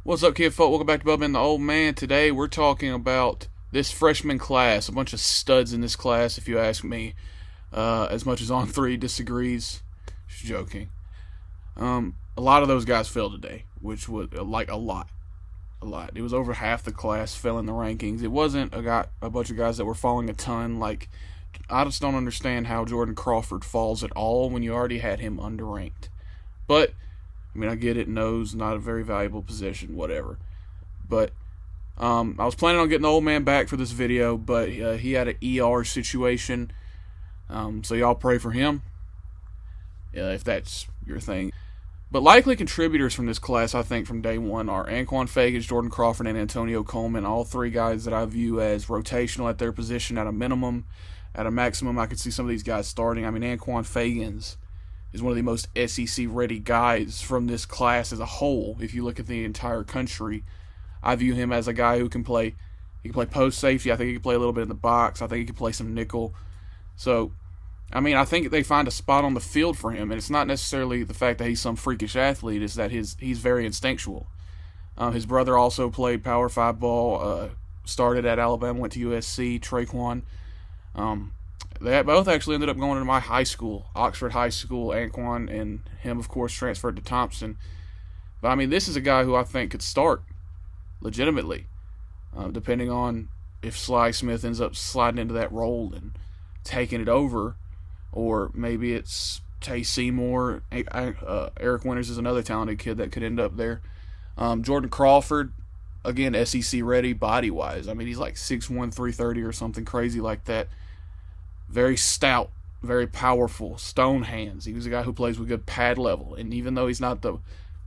What's up, kid folk? Welcome back to Bubba and the Old Man. Today we're talking about this freshman class. A bunch of studs in this class, if you ask me. As much as On3 disagrees. Just joking. A lot of those guys failed today, which was like a lot. A lot. It was over half the class fell in the rankings. It wasn't a bunch of guys that were falling a ton. Like, I just don't understand how Jordan Crawford falls at all when you already had him underranked. But I mean, I get it. Nose, not a very valuable position, whatever. But I was planning on getting the old man back for this video, but he had an ER situation. So y'all pray for him, if that's your thing. But likely contributors from this class, I think, from day one are Anquan Fagans, Jordan Crawford, and Antonio Coleman. All three guys that I view as rotational at their position at a minimum. At a maximum, I could see some of these guys starting. I mean, Anquan Fagans is one of the most SEC-ready guys from this class as a whole. If you look at the entire country, I view him as a guy who can play. He can play post safety. I think he can play a little bit in the box. I think he can play some nickel. So, I mean, I think they find a spot on the field for him, and it's not necessarily the fact that he's some freakish athlete. It's that he's very instinctual. His brother also played Power 5 ball, started at Alabama, went to USC, Traquan. They both actually ended up going to my high school, Oxford High School. Anquan and him, of course, transferred to Thompson. But, I mean, this is a guy who I think could start legitimately, depending on if Sly Smith ends up sliding into that role and taking it over, or maybe it's Tay Seymour. Eric Winters is another talented kid that could end up there. Jordan Crawford, again, SEC ready body-wise. I mean, he's like 6'1", 330 or something crazy like that. Very stout, very powerful, stone hands. He was a guy who plays with good pad level. And even though he's not the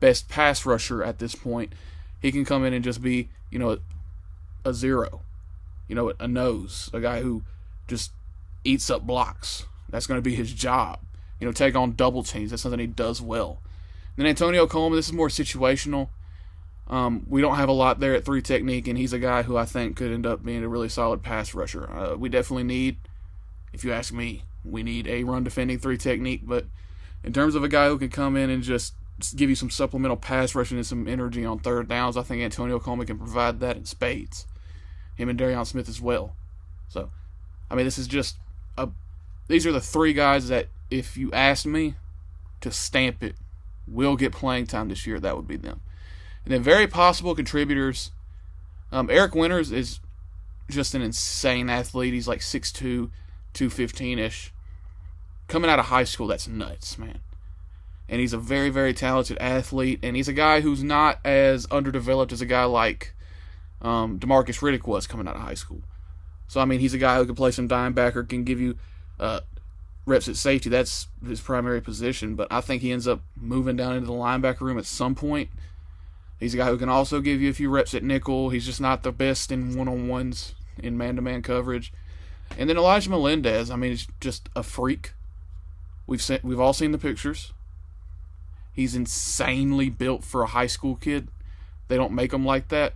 best pass rusher at this point, he can come in and just be, a zero. A nose. A guy who just eats up blocks. That's going to be his job. Take on double teams. That's something he does well. Then Antonio Coleman, this is more situational. We don't have a lot there at 3 technique, and he's a guy who I think could end up being a really solid pass rusher. We definitely need, if you ask me, we need a run defending 3 technique, but in terms of a guy who can come in and just give you some supplemental pass rushing and some energy on third downs, I think Antonio Coleman can provide that in spades. Him and Darion Smith as well. So, I mean, this is just these are the 3 guys that, if you asked me to stamp it, will get playing time this year. That would be them. And then very possible contributors. Eric Winters is just an insane athlete. He's like 6'2", 215-ish. Coming out of high school, that's nuts, man. And he's a very, very talented athlete. And he's a guy who's not as underdeveloped as a guy like DeMarcus Riddick was coming out of high school. So, I mean, he's a guy who can play some dimebacker, can give you reps at safety. That's his primary position. But I think he ends up moving down into the linebacker room at some point. He's a guy who can also give you a few reps at nickel. He's just not the best in one-on-ones, in man-to-man coverage. And then Elijah Melendez, I mean, he's just a freak. We've all seen the pictures. He's insanely built for a high school kid. They don't make him like that.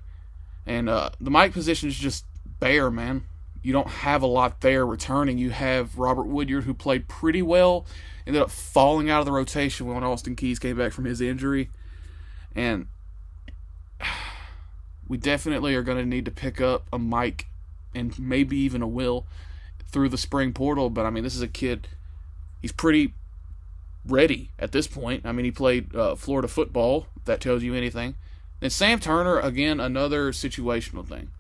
And the Mike position is just bare, man. You don't have a lot there returning. You have Robert Woodyard, who played pretty well, ended up falling out of the rotation when Austin Keys came back from his injury. And we definitely are going to need to pick up a Mike and maybe even a Will through the spring portal. But, I mean, this is a kid, he's pretty ready at this point. I mean, he played Florida football, if that tells you anything. And Sam Turner, again, another situational thing,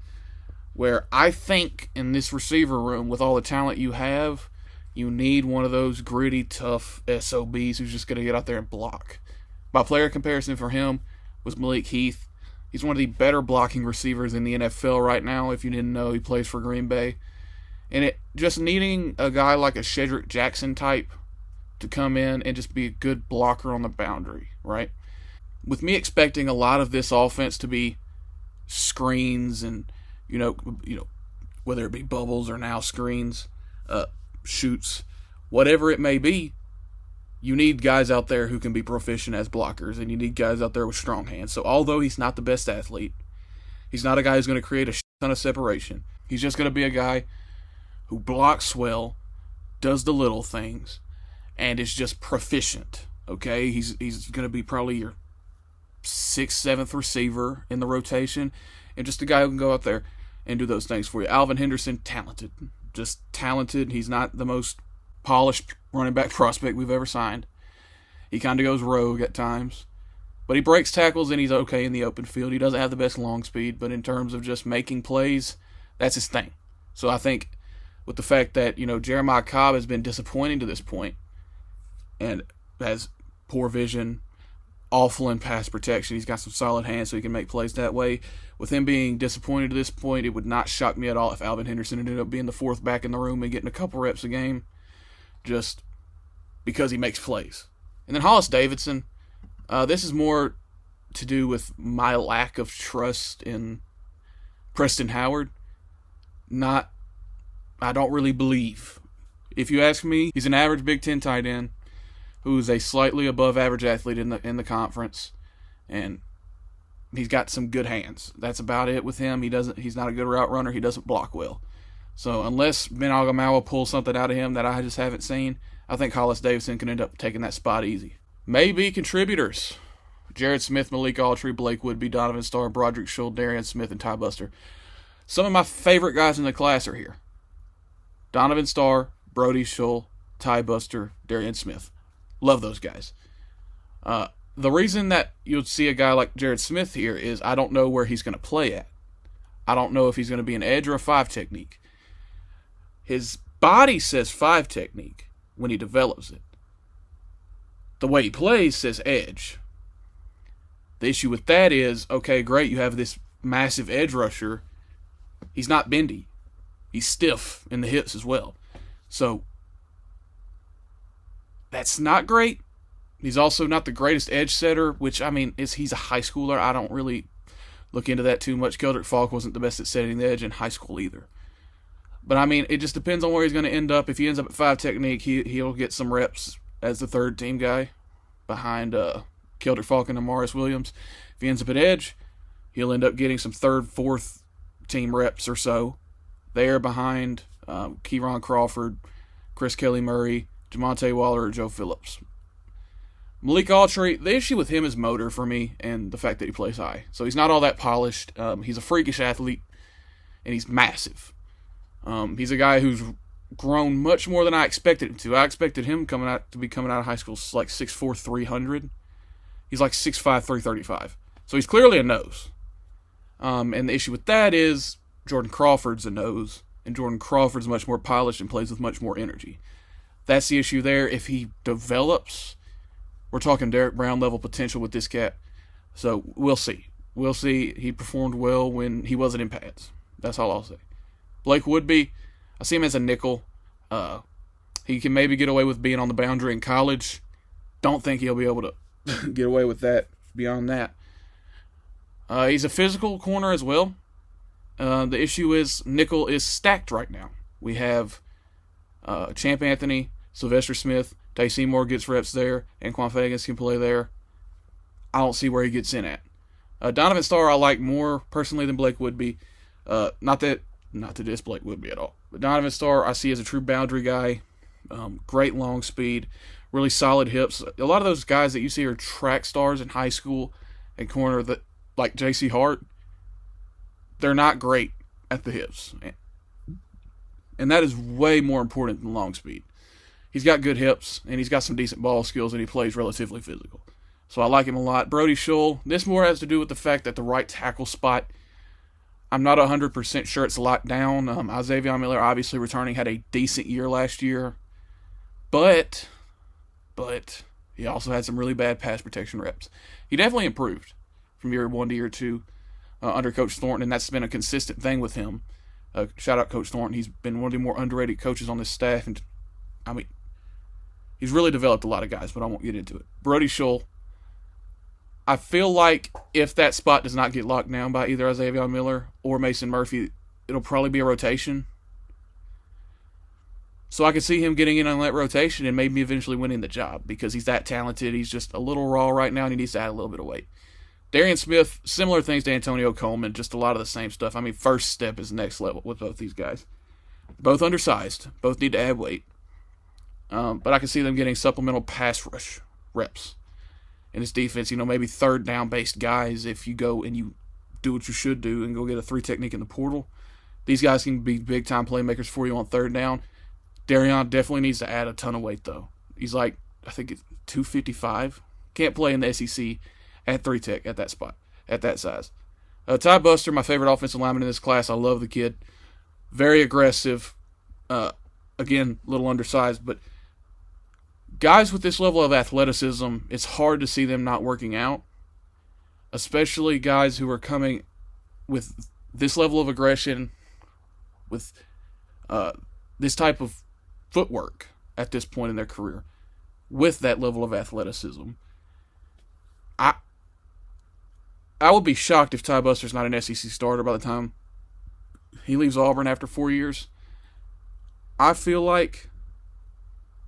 where I think in this receiver room, with all the talent you have, you need one of those gritty, tough SOBs who's just going to get out there and block. My player comparison for him was Malik Heath. He's one of the better blocking receivers in the NFL right now. If you didn't know, he plays for Green Bay. And just needing a guy like a Shedrick Jackson type to come in and just be a good blocker on the boundary, right? With me expecting a lot of this offense to be screens and, whether it be bubbles or now screens, shoots, whatever it may be, you need guys out there who can be proficient as blockers, and you need guys out there with strong hands. So although he's not the best athlete, he's not a guy who's going to create a ton of separation. He's just going to be a guy who blocks well, does the little things, and is just proficient. Okay, he's going to be probably your sixth, seventh receiver in the rotation, and just a guy who can go out there and do those things for you. Alvin Henderson, talented. Just talented. He's not the most polished running back prospect we've ever signed. He kind of goes rogue at times. But he breaks tackles and he's okay in the open field. He doesn't have the best long speed, but in terms of just making plays, that's his thing. So I think with the fact that, Jeremiah Cobb has been disappointing to this point and has poor vision, awful in pass protection. He's got some solid hands so he can make plays that way. With him being disappointed to this point, it would not shock me at all if Alvin Henderson ended up being the fourth back in the room and getting a couple reps a game just because he makes plays. And then Hollis Davidson, this is more to do with my lack of trust in Preston Howard. I don't really believe. If you ask me, he's an average Big Ten tight end who's a slightly above average athlete in the conference, and he's got some good hands. That's about it with him. He's not a good route runner. He doesn't block well. So unless Ben Agamawa pulls something out of him that I just haven't seen, I think Hollis Davidson can end up taking that spot easy. Maybe contributors: Jared Smith, Malik Autry, Blake Woodby, Donovan Starr, Broderick Schull, Darian Smith, and Ty Buster. Some of my favorite guys in the class are here. Donovan Starr, Brody Schull, Ty Buster, Darian Smith. Love those guys. The reason that you'll see a guy like Jared Smith here is I don't know where he's going to play at. I don't know if he's going to be an edge or a 5 technique. His body says 5 technique when he develops it. The way he plays says edge. The issue with that is, okay, great, you have this massive edge rusher. He's not bendy. He's stiff in the hips as well. So, that's not great. He's also not the greatest edge setter, which, he's a high schooler. I don't really look into that too much. Keldrick Falk wasn't the best at setting the edge in high school either. But, it just depends on where he's going to end up. If he ends up at 5 technique, he'll get some reps as the third team guy behind Keldrick Falk and Amaris Williams. If he ends up at edge, he'll end up getting some third, fourth team reps or so there behind Kieron Crawford, Chris Kelly Murray, Jamonte Waller, or Joe Phillips. Malik Autry, the issue with him is motor for me and the fact that he plays high. So he's not all that polished. He's a freakish athlete, and he's massive. He's a guy who's grown much more than I expected him to. I expected him coming out of high school like 6'4", 300. He's like 6'5", 335. So he's clearly a nose. And the issue with that is Jordan Crawford's a nose, and Jordan Crawford's much more polished and plays with much more energy. That's the issue there. If he develops, we're talking Derek Brown level potential with this cat. So we'll see. We'll see. He performed well when he wasn't in pads. That's all I'll say. Blake Woodby, I see him as a nickel. He can maybe get away with being on the boundary in college. Don't think he'll be able to get away with that beyond that. He's a physical corner as well. The issue is nickel is stacked right now. We have Champ Anthony, Sylvester Smith, Tay Seymour gets reps there, and Quan Fagans can play there. I don't see where he gets in at. Donovan Starr I like more personally than Blake Woodby. Not to diss Blake Woodby at all. But Donovan Starr I see as a true boundary guy. Great long speed, really solid hips. A lot of those guys that you see are track stars in high school and corner that like J.C. Hart, they're not great at the hips. And that is way more important than long speed. He's got good hips, and he's got some decent ball skills, and he plays relatively physical. So I like him a lot. Brody Schull, this more has to do with the fact that the right tackle spot, I'm not 100% sure it's locked down. Isaiah Miller, obviously returning, had a decent year last year. But he also had some really bad pass protection reps. He definitely improved from year 1 to year 2 under Coach Thornton, and that's been a consistent thing with him. Shout out Coach Thornton. He's been one of the more underrated coaches on this staff, and he's really developed a lot of guys, but I won't get into it. Brody Schull, I feel like if that spot does not get locked down by either Isaiah Miller or Mason Murphy, it'll probably be a rotation. So I could see him getting in on that rotation and maybe eventually winning the job because he's that talented. He's just a little raw right now, and he needs to add a little bit of weight. Darian Smith, similar things to Antonio Coleman, just a lot of the same stuff. First step is next level with both these guys. Both undersized. Both need to add weight. But I can see them getting supplemental pass rush reps. in his defense. Maybe third down based guys. If you go and you do what you should do and go get a 3 technique in the portal, these guys can be big time playmakers for you on third down. Darion definitely needs to add a ton of weight though. He's like, I think it's 255. Can't play in the SEC at 3 tech at that spot, at that size. Ty Buster, my favorite offensive lineman in this class. I love the kid. Very aggressive. Again, a little undersized, but guys with this level of athleticism, it's hard to see them not working out, especially guys who are coming with this level of aggression, with this type of footwork at this point in their career, with that level of athleticism. I would be shocked if Ty Buster's not an SEC starter by the time he leaves Auburn after 4 years. I feel like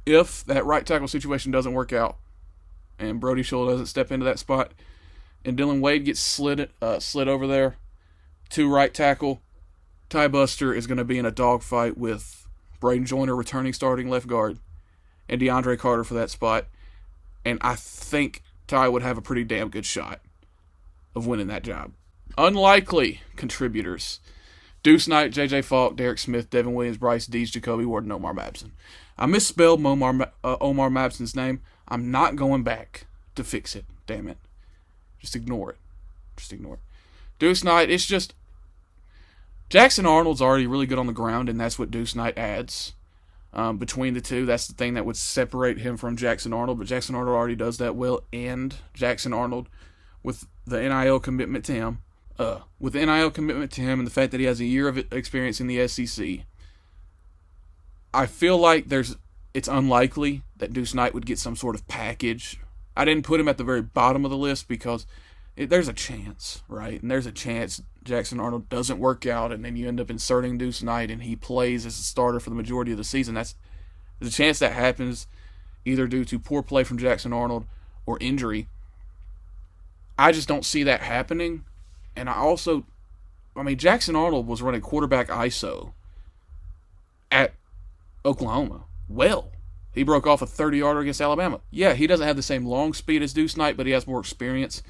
if that right tackle situation doesn't work out and Brody Schull doesn't step into that spot and Dylan Wade gets slid over there to right tackle, Ty Buster is going to be in a dogfight with Braden Joyner returning starting left guard and DeAndre Carter for that spot. And I think Ty would have a pretty damn good shot of winning that job. Unlikely contributors: Deuce Knight, J.J. Falk, Derek Smith, Devin Williams, Bryce Dees, Jacoby Ward, and Omar Mabson. I misspelled Omar Mabson's name. I'm not going back to fix it. Damn it. Just ignore it. Deuce Knight, it's just... Jackson Arnold's already really good on the ground, and that's what Deuce Knight adds. Between the two, that's the thing that would separate him from Jackson Arnold, but Jackson Arnold already does that well, and Jackson Arnold, with the NIL commitment to him, and the fact that he has a year of experience in the SEC, I feel like it's unlikely that Deuce Knight would get some sort of package. I didn't put him at the very bottom of the list because there's a chance, right? And there's a chance Jackson Arnold doesn't work out, and then you end up inserting Deuce Knight, and he plays as a starter for the majority of the season. There's a chance that happens either due to poor play from Jackson Arnold or injury. I just don't see that happening. And Jackson Arnold was running quarterback ISO at Oklahoma. Well, he broke off a 30-yarder against Alabama. Yeah, he doesn't have the same long speed as Deuce Knight, but he has more experience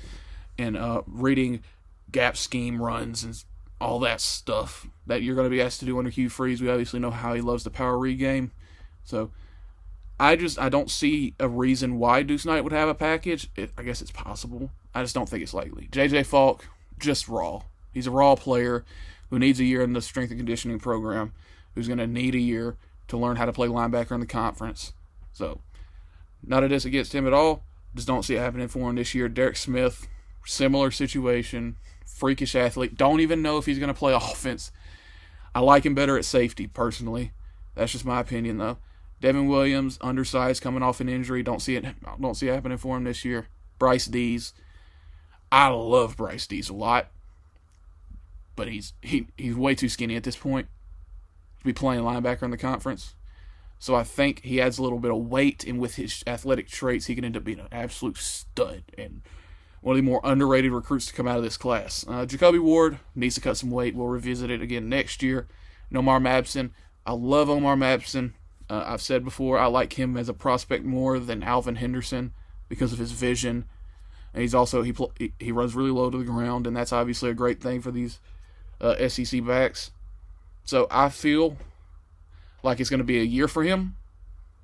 in reading gap scheme runs and all that stuff that you're going to be asked to do under Hugh Freeze. We obviously know how he loves the power read game. So I don't see a reason why Deuce Knight would have a package. I guess it's possible. I just don't think it's likely. J.J. Falk, just raw. He's a raw player who needs a year in the strength and conditioning program, who's going to need a year to learn how to play linebacker in the conference. So, not a diss against him at all. Just don't see it happening for him this year. Derek Smith, similar situation. Freakish athlete. Don't even know if he's going to play offense. I like him better at safety, personally. That's just my opinion, though. Devin Williams, undersized, coming off an injury. Don't see it happening for him this year. Bryce Dees. I love Bryce Dees a lot, but he's way too skinny at this point to be playing linebacker in the conference. So I think he adds a little bit of weight, and with his athletic traits, he can end up being an absolute stud and one of the more underrated recruits to come out of this class. Jacoby Ward needs to cut some weight. We'll revisit it again next year. And Omar Mabson. I love Omar Mabson. I've said before, I like him as a prospect more than Alvin Henderson because of his vision. And he's also, he runs really low to the ground, and that's obviously a great thing for these SEC backs. So I feel like it's going to be a year for him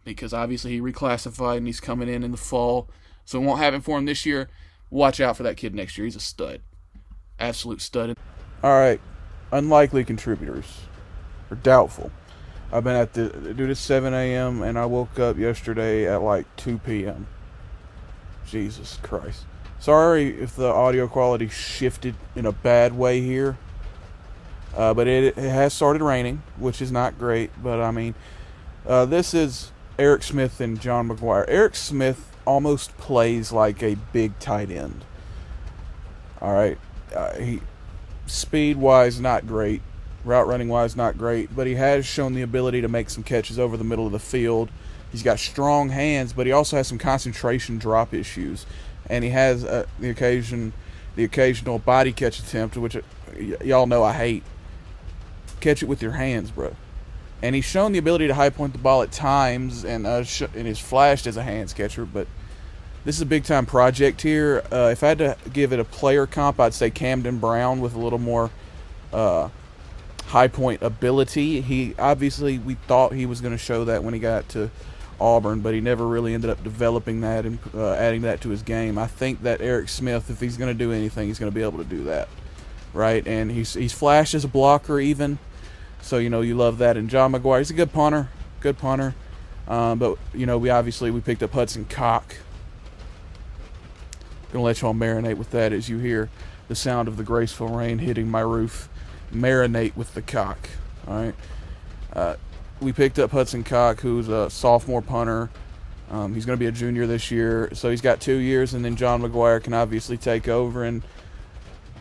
because obviously he reclassified and he's coming in the fall. So it won't happen for him this year. Watch out for that kid next year. He's a stud. Absolute stud. All right. Unlikely contributors. Or doubtful. I've been at do this 7 a.m. and I woke up yesterday at like 2 p.m. Jesus Christ. Sorry if the audio quality shifted in a bad way here. But it has started raining, which is not great. But, this is Eric Smith and John McGuire. Eric Smith almost plays like a big tight end. All right. He speed-wise, not great. Route running-wise, not great. But he has shown the ability to make some catches over the middle of the field. He's got strong hands, but he also has some concentration drop issues. And he has the occasional body catch attempt, which y'all know I hate. Catch it with your hands, bro. And he's shown the ability to high point the ball at times, and is flashed as a hands catcher. But This is a big time project here. If I had to give it a player comp, I'd say Camden Brown with a little more high point ability. He obviously, we thought he was going to show that when he got to Auburn, but he never really ended up developing that and adding that to his game. I think that Eric Smith, if he's going to do anything, he's going to be able to do that, right? And he's flashed as a blocker even, so you love that. And John McGuire, he's a good punter, but we picked up Hudson Cock. Gonna let y'all marinate with that as you hear the sound of the graceful rain hitting my roof. Marinate with the cock. All right. We picked up Hudson Cock, who's a sophomore punter. He's going to be a junior this year, so he's got 2 years, and then John McGuire can obviously take over. And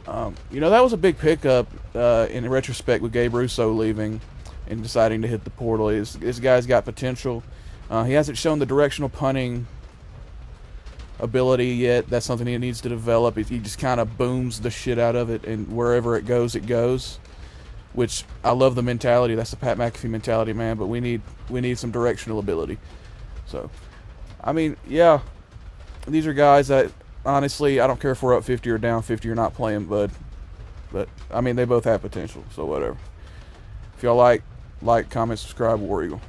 that was a big pickup in retrospect with Gabe Russo leaving and deciding to hit the portal. This guy's got potential. He hasn't shown the directional punting ability yet. That's something he needs to develop. He just kind of booms the shit out of it, and wherever it goes, which I love the mentality. That's the Pat McAfee mentality, man, but we need some directional ability. So I mean, yeah, these are guys that honestly, I don't care if we're up 50 or down 50 or not playing, but I mean, they both have potential, so whatever. If y'all like, comment, subscribe, War Eagle.